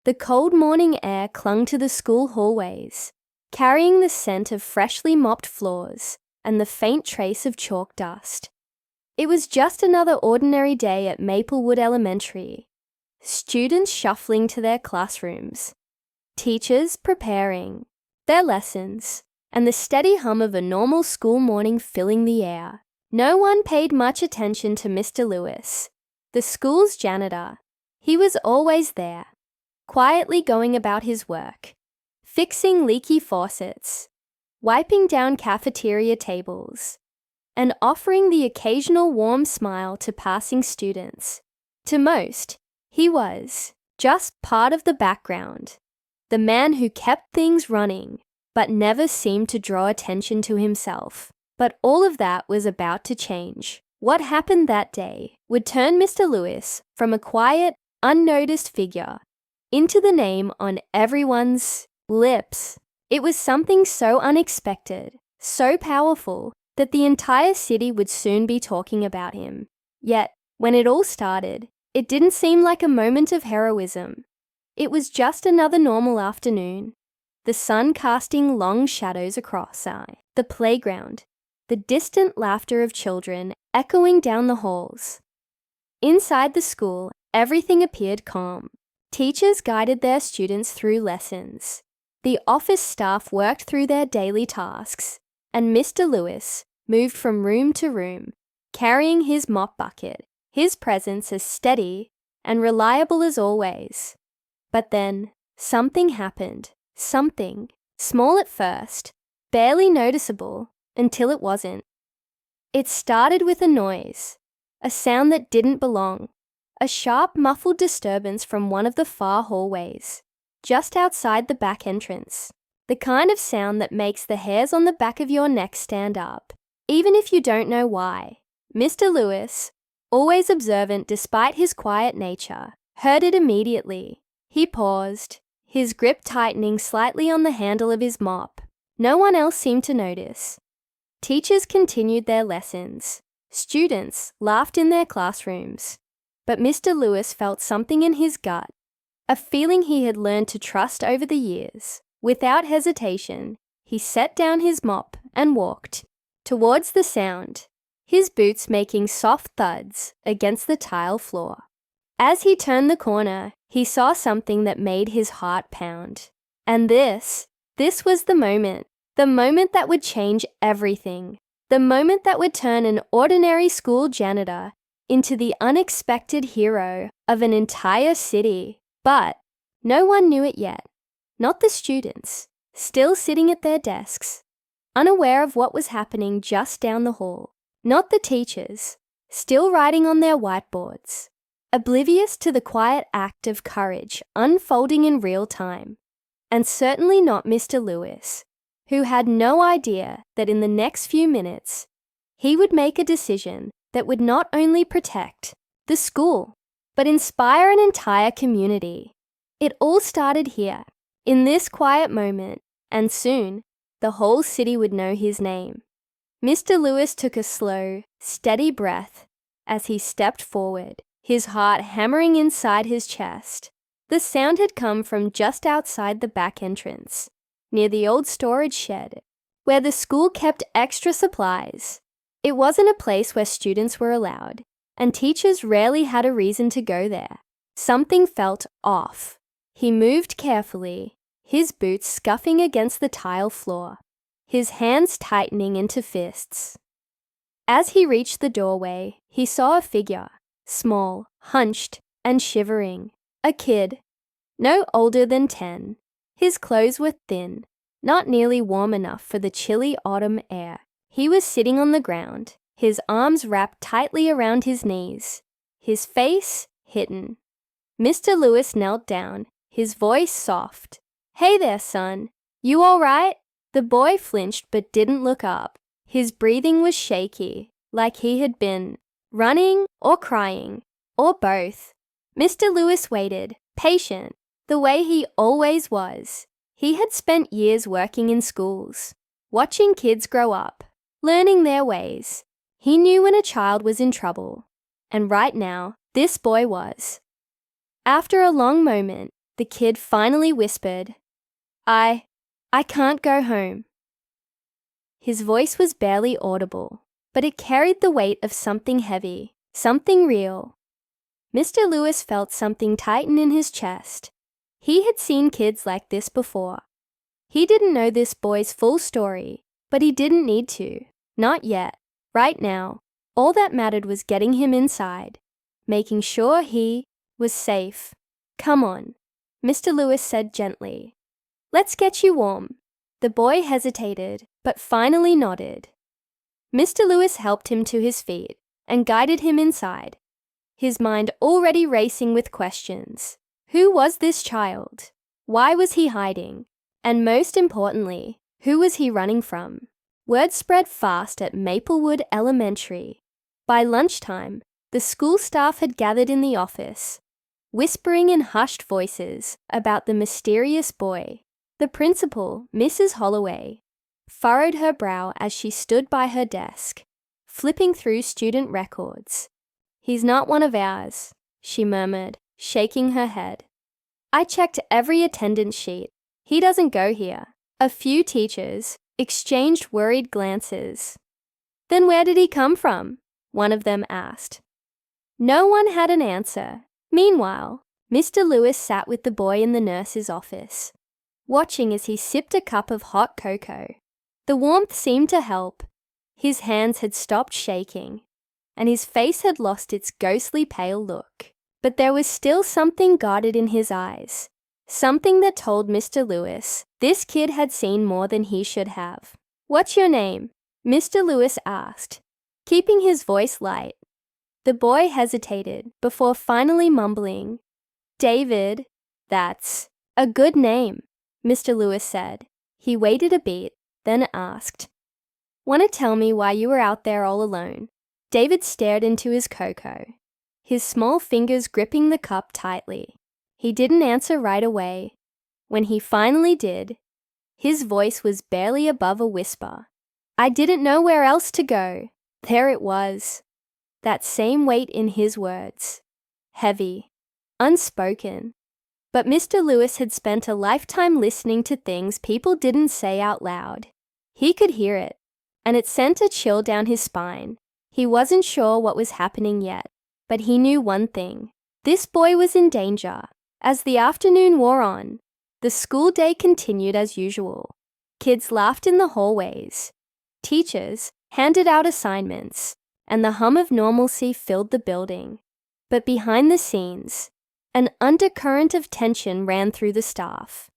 The cold morning air clung to the school hallways, carrying the scent of freshly mopped floors and the faint trace of chalk dust. It was just another ordinary day at Maplewood Elementary. Students shuffling to their classrooms, teachers preparing their lessons, and the steady hum of a normal school morning filling the air. No one paid much attention to Mr. Lewis, the school's janitor. He was always there, quietly going about his work, fixing leaky faucets, wiping down cafeteria tables, and offering the occasional warm smile to passing students. To most, he was just part of the background, the man who kept things running, but never seemed to draw attention to himself. But all of that was about to change. What happened that day would turn Mr. Lewis from a quiet, unnoticed figure into the name on everyone's lips. It was something so unexpected, so powerful, that the entire city would soon be talking about him. Yet, when it all started, it didn't seem like a moment of heroism. It was just another normal afternoon, the sun casting long shadows across the playground, the distant laughter of children echoing down the halls. Inside the school, everything appeared calm. Teachers guided their students through lessons. The office staff worked through their daily tasks, and Mr. Lewis moved from room to room, carrying his mop bucket, his presence as steady and reliable as always. But then, something happened. Something, small at first, barely noticeable, until it wasn't. It started with a noise, a sound that didn't belong, a sharp, muffled disturbance from one of the far hallways, just outside the back entrance. The kind of sound that makes the hairs on the back of your neck stand up, even if you don't know why. Mr. Lewis, always observant despite his quiet nature, heard it immediately. He paused, his grip tightening slightly on the handle of his mop. No one else seemed to notice. Teachers continued their lessons. Students laughed in their classrooms. But Mr. Lewis felt something in his gut, a feeling he had learned to trust over the years. Without hesitation, he set down his mop and walked towards the sound, his boots making soft thuds against the tile floor. As he turned the corner, he saw something that made his heart pound. And this was the moment that would change everything, the moment that would turn an ordinary school janitor into the unexpected hero of an entire city. But no one knew it yet. Not the students, still sitting at their desks, unaware of what was happening just down the hall. Not the teachers, still writing on their whiteboards, oblivious to the quiet act of courage unfolding in real time. And certainly not Mr. Lewis, who had no idea that in the next few minutes, he would make a decision that would not only protect the school, but inspire an entire community. It all started here, in this quiet moment, and soon, the whole city would know his name. Mr. Lewis took a slow, steady breath as he stepped forward, his heart hammering inside his chest. The sound had come from just outside the back entrance, near the old storage shed, where the school kept extra supplies. It wasn't a place where students were allowed, and teachers rarely had a reason to go there. Something felt off. He moved carefully, his boots scuffing against the tile floor, his hands tightening into fists. As he reached the doorway, he saw a figure, small, hunched, and shivering. A kid, no older than 10. His clothes were thin, not nearly warm enough for the chilly autumn air. He was sitting on the ground, his arms wrapped tightly around his knees, his face hidden. Mr. Lewis knelt down, his voice soft. "Hey there, son. You all right?" The boy flinched but didn't look up. His breathing was shaky, like he had been running or crying, or both. Mr. Lewis waited, patient, the way he always was. He had spent years working in schools, watching kids grow up, learning their ways. He knew when a child was in trouble, and right now, this boy was. After a long moment, The kid finally whispered, I can't go home. His voice was barely audible, but it carried the weight of something heavy, something real. Mr. Lewis felt something tighten in his chest. He had seen kids like this before. He didn't know this boy's full story, but he didn't need to. Not yet. Right now, all that mattered was getting him inside, making sure he was safe. Come on, Mr. Lewis said gently. Let's get you warm. The boy hesitated, but finally nodded. Mr. Lewis helped him to his feet and guided him inside, his mind already racing with questions. Who was this child? Why was he hiding? And most importantly, who was he running from? Word spread fast at Maplewood Elementary. By lunchtime, the school staff had gathered in the office, whispering in hushed voices about the mysterious boy. The principal, Mrs. Holloway, furrowed her brow as she stood by her desk, flipping through student records. He's not one of ours, she murmured, shaking her head. I checked every attendance sheet. He doesn't go here. A few teachers exchanged worried glances. Then where did he come from? One of them asked. No one had an answer. Meanwhile, Mr. Lewis sat with the boy in the nurse's office, watching as he sipped a cup of hot cocoa. The warmth seemed to help. His hands had stopped shaking, and his face had lost its ghostly pale look. But there was still something guarded in his eyes, something that told Mr. Lewis this kid had seen more than he should have. What's your name? Mr. Lewis asked, keeping his voice light. The boy hesitated before finally mumbling, David. That's a good name, Mr. Lewis said. He waited a beat, then asked, Want to tell me why you were out there all alone? David stared into his cocoa, his small fingers gripping the cup tightly. He didn't answer right away. When he finally did, his voice was barely above a whisper. I didn't know where else to go. There it was. That same weight in his words. Heavy, unspoken. But Mr. Lewis had spent a lifetime listening to things people didn't say out loud. He could hear it, and it sent a chill down his spine. He wasn't sure what was happening yet, but he knew one thing. This boy was in danger. As the afternoon wore on, the school day continued as usual. Kids laughed in the hallways. Teachers handed out assignments, and the hum of normalcy filled the building. But behind the scenes, an undercurrent of tension ran through the staff.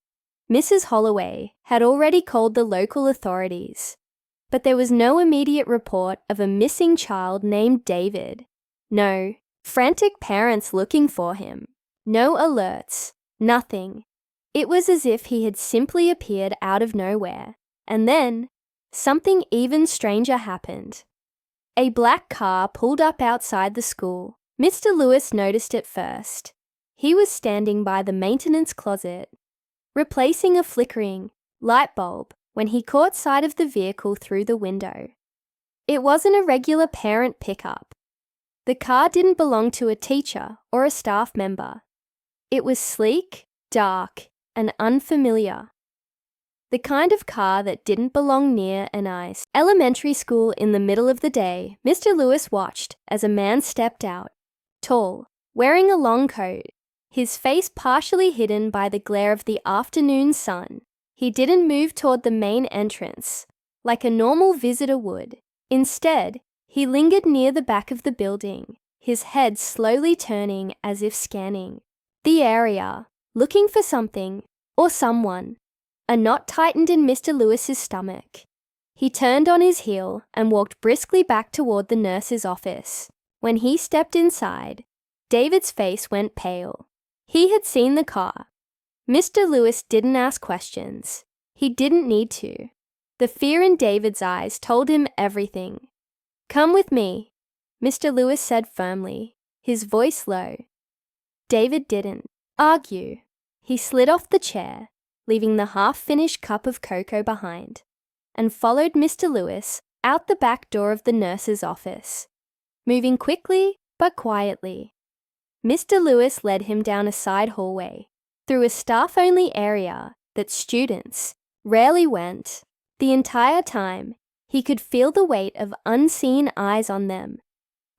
Mrs. Holloway had already called the local authorities, but there was no immediate report of a missing child named David. No frantic parents looking for him. No alerts. Nothing. It was as if he had simply appeared out of nowhere. And then, something even stranger happened. A black car pulled up outside the school. Mr. Lewis noticed it first. He was standing by the maintenance closet, replacing a flickering light bulb when he caught sight of the vehicle through the window. It wasn't a regular parent pickup. The car didn't belong to a teacher or a staff member. It was sleek, dark, and unfamiliar. The kind of car that didn't belong near an elementary school in the middle of the day. Mr. Lewis watched as a man stepped out, tall, wearing a long coat, his face partially hidden by the glare of the afternoon sun. He didn't move toward the main entrance, like a normal visitor would. Instead, he lingered near the back of the building, his head slowly turning as if scanning the area, looking for something or someone. A knot tightened in Mr. Lewis's stomach. He turned on his heel and walked briskly back toward the nurse's office. When he stepped inside, David's face went pale. He had seen the car. Mr. Lewis didn't ask questions. He didn't need to. The fear in David's eyes told him everything. Come with me, Mr. Lewis said firmly, his voice low. David didn't argue. He slid off the chair, leaving the half-finished cup of cocoa behind, and followed Mr. Lewis out the back door of the nurse's office, moving quickly but quietly. Mr. Lewis led him down a side hallway, through a staff-only area that students rarely went. The entire time, he could feel the weight of unseen eyes on them,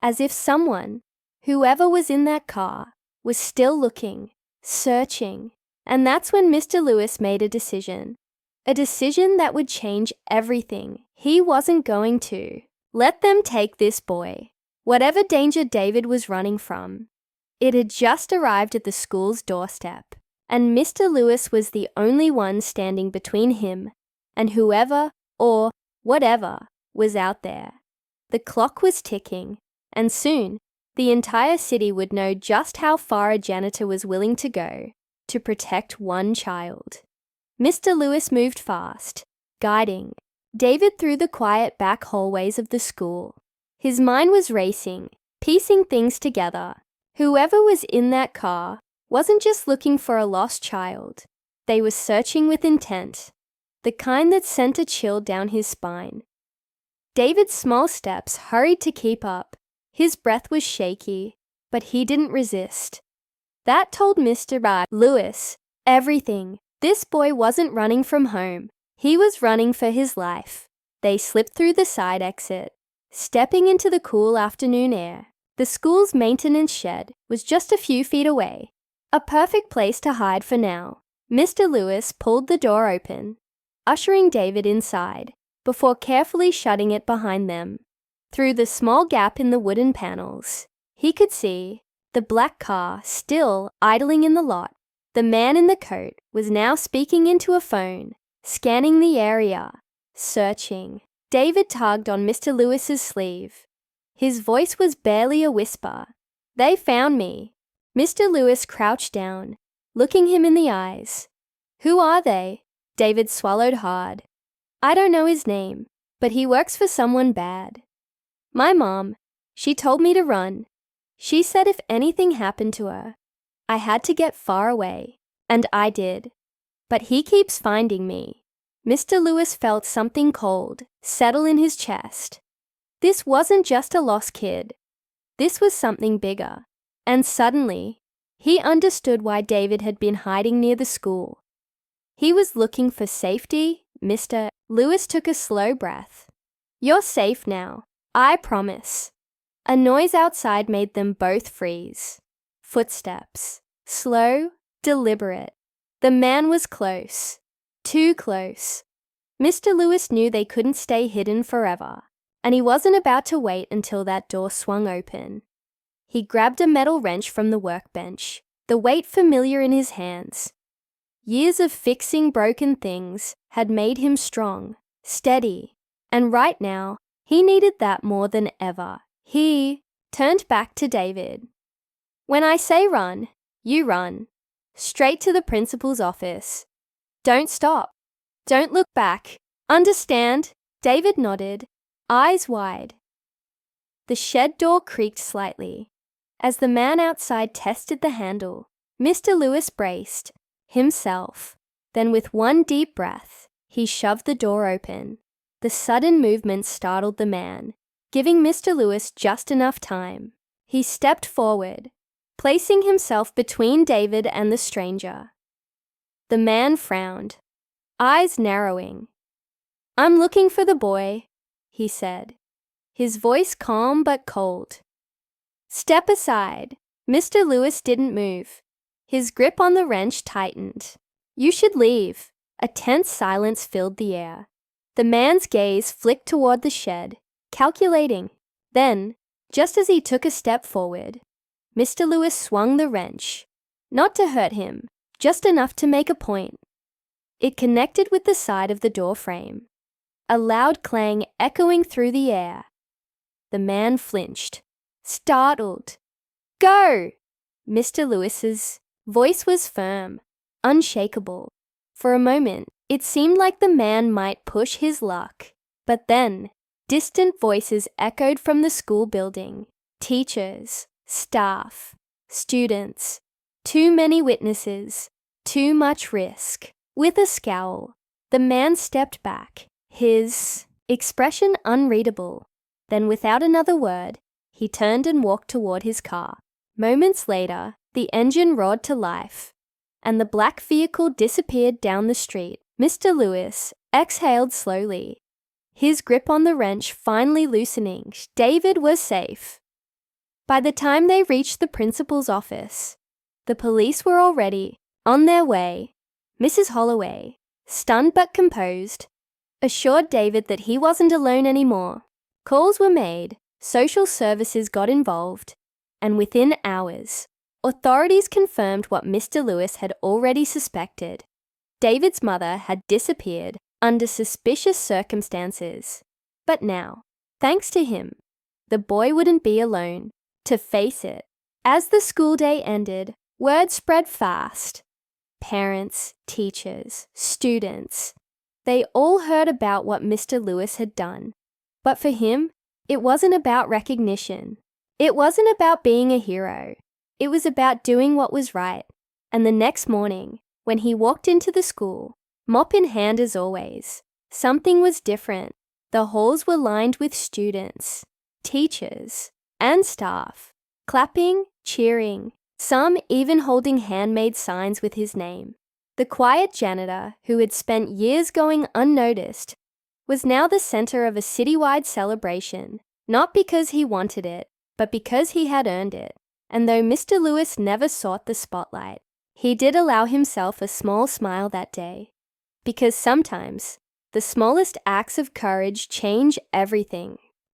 as if someone, whoever was in that car, was still looking, searching. And that's when Mr. Lewis made a decision that would change everything. He wasn't going to let them take this boy. Whatever danger David was running from, it had just arrived at the school's doorstep, and Mr. Lewis was the only one standing between him and whoever or whatever was out there. The clock was ticking, and soon the entire city would know just how far a janitor was willing to go to protect one child. Mr. Lewis moved fast, guiding David through the quiet back hallways of the school. His mind was racing, piecing things together. Whoever was in that car wasn't just looking for a lost child. They were searching with intent, the kind that sent a chill down his spine. David's small steps hurried to keep up. His breath was shaky, but he didn't resist. That told Mr. Lewis everything. This boy wasn't running from home. He was running for his life. They slipped through the side exit, stepping into the cool afternoon air. The school's maintenance shed was just a few feet away, a perfect place to hide for now. Mr. Lewis pulled the door open, ushering David inside, before carefully shutting it behind them. Through the small gap in the wooden panels, he could see the black car still idling in the lot. The man in the coat was now speaking into a phone, scanning the area, searching. David tugged on Mr. Lewis's sleeve. His voice was barely a whisper. "They found me." Mr. Lewis crouched down, looking him in the eyes. "Who are they?" David swallowed hard. "I don't know his name, but he works for someone bad. My mom, she told me to run. She said if anything happened to her, I had to get far away, and I did. But he keeps finding me." Mr. Lewis felt something cold settle in his chest. This wasn't just a lost kid. This was something bigger. And suddenly, he understood why David had been hiding near the school. He was looking for safety. Mr. Lewis took a slow breath. "You're safe now, I promise." A noise outside made them both freeze. Footsteps. Slow, deliberate. The man was close. Too close. Mr. Lewis knew they couldn't stay hidden forever, and he wasn't about to wait until that door swung open. He grabbed a metal wrench from the workbench, the weight familiar in his hands. Years of fixing broken things had made him strong, steady, and right now, he needed that more than ever. He turned back to David. "When I say run, you run. Straight to the principal's office. Don't stop. Don't look back. Understand?" David nodded, eyes wide. The shed door creaked slightly. As the man outside tested the handle, Mr. Lewis braced himself. Then with one deep breath, he shoved the door open. The sudden movement startled the man, giving Mr. Lewis just enough time. He stepped forward, placing himself between David and the stranger. The man frowned, eyes narrowing. "I'm looking for the boy," he said, his voice calm but cold. "Step aside." Mr. Lewis didn't move. His grip on the wrench tightened. "You should leave." A tense silence filled the air. The man's gaze flicked toward the shed, calculating. Then, just as he took a step forward, Mr. Lewis swung the wrench, not to hurt him, just enough to make a point. It connected with the side of the door frame, a loud clang echoing through the air. The man flinched, startled. "Go!" Mr. Lewis's voice was firm, unshakable. For a moment, it seemed like the man might push his luck. But then, distant voices echoed from the school building. Teachers, staff, students. Too many witnesses. Too much risk. With a scowl, the man stepped back, his expression unreadable. Then without another word, he turned and walked toward his car. Moments later, the engine roared to life. and the black vehicle disappeared down the street, Mr. Lewis exhaled slowly, his grip on the wrench finally loosening. David was safe. By the time they reached the principal's office, the police were already on their way. Mrs. Holloway, stunned but composed, assured David that he wasn't alone anymore. Calls were made, social services got involved, and within hours, authorities confirmed what Mr. Lewis had already suspected. David's mother had disappeared under suspicious circumstances. But now, thanks to him, the boy wouldn't be alone to face it. As the school day ended, word spread fast. Parents, teachers, students, they all heard about what Mr. Lewis had done. But for him, it wasn't about recognition. It wasn't about being a hero. It was about doing what was right. And the next morning, when he walked into the school, mop in hand as always, something was different. The halls were lined with students, teachers, and staff, clapping, cheering, some even holding handmade signs with his name. The quiet janitor, who had spent years going unnoticed, was now the center of a citywide celebration, not because he wanted it, but because he had earned it. And though Mr. Lewis never sought the spotlight, he did allow himself a small smile that day. Because sometimes, the smallest acts of courage change everything.